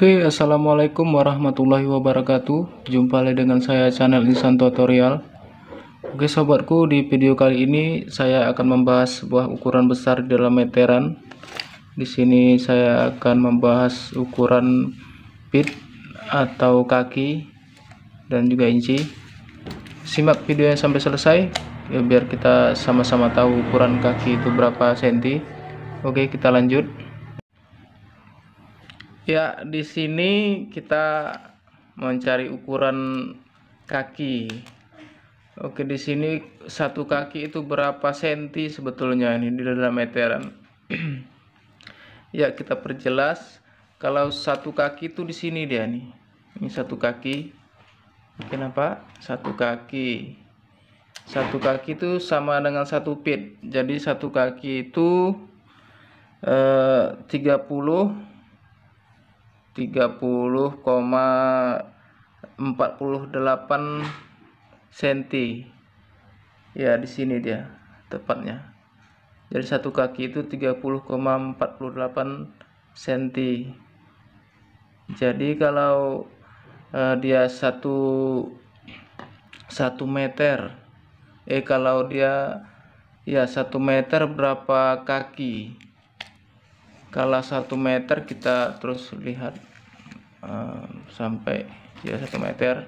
Oke, assalamualaikum warahmatullahi wabarakatuh. Jumpa lagi dengan saya channel Insan Tutorial. Oke sobatku, di video kali ini saya akan membahas sebuah ukuran besar di dalam meteran. Di sini saya akan membahas ukuran pit atau kaki dan juga inci. Simak videonya sampai selesai ya, biar kita sama-sama tahu ukuran kaki itu berapa senti. Oke, kita lanjut. Ya, di sini kita mencari ukuran kaki. Oke, di sini satu kaki itu berapa senti sebetulnya ini di dalam meteran. Ya, kita perjelas. Kalau satu kaki itu di sini dia nih. Ini satu kaki. Kenapa? Satu kaki. Satu kaki itu sama dengan satu pit. Jadi satu kaki itu 30,48 cm. Ya, di sini dia tepatnya. Jadi satu kaki itu 30,48 cm. Jadi kalau dia satu meter, kalau dia ya 1 meter berapa kaki? Kalau 1 meter kita terus lihat sampai ya 1 meter.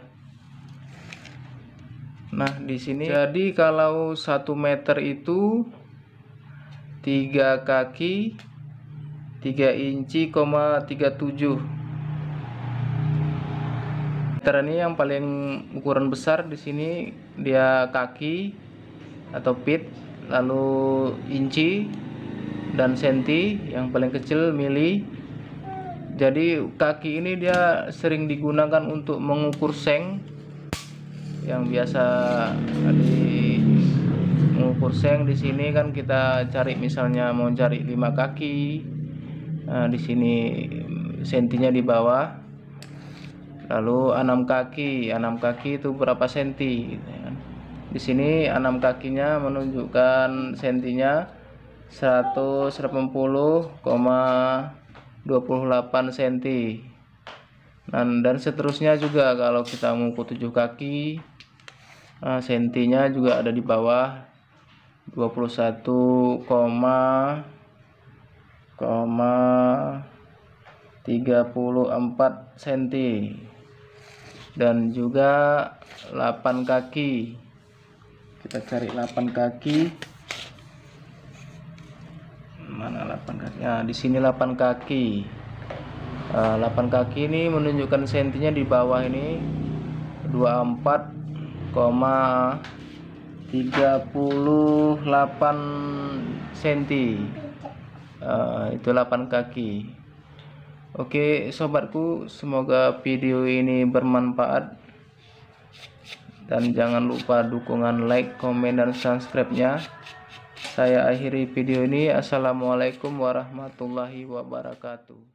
Nah, di sini jadi kalau 1 meter itu 3 kaki 3 inci, 37 meter. Ini yang paling ukuran besar di sini dia kaki atau pit, lalu inci dan senti, yang paling kecil mili. Jadi kaki ini dia sering digunakan untuk mengukur seng, yang biasa mengukur seng. Di sini kan kita cari, misalnya mau cari 5 kaki, nah, di sini sentinya di bawah. Lalu 6 kaki itu berapa senti gitu ya. Di sini 6 kakinya menunjukkan sentinya 180,28 cm. Dan seterusnya juga, kalau kita mengukur 7 kaki, sentinya juga ada di bawah 21,34 cm. Dan juga 8 kaki. Kita cari 8 kaki. Mana 8 kaki? Nah, di sini 8 kaki. 8 kaki ini menunjukkan sentinya di bawah ini 24,38 cm. Itu 8 kaki. Oke sobatku, semoga video ini bermanfaat, dan jangan lupa dukungan like, komen, dan subscribe-nya. Saya akhiri video ini. Assalamualaikum warahmatullahi wabarakatuh.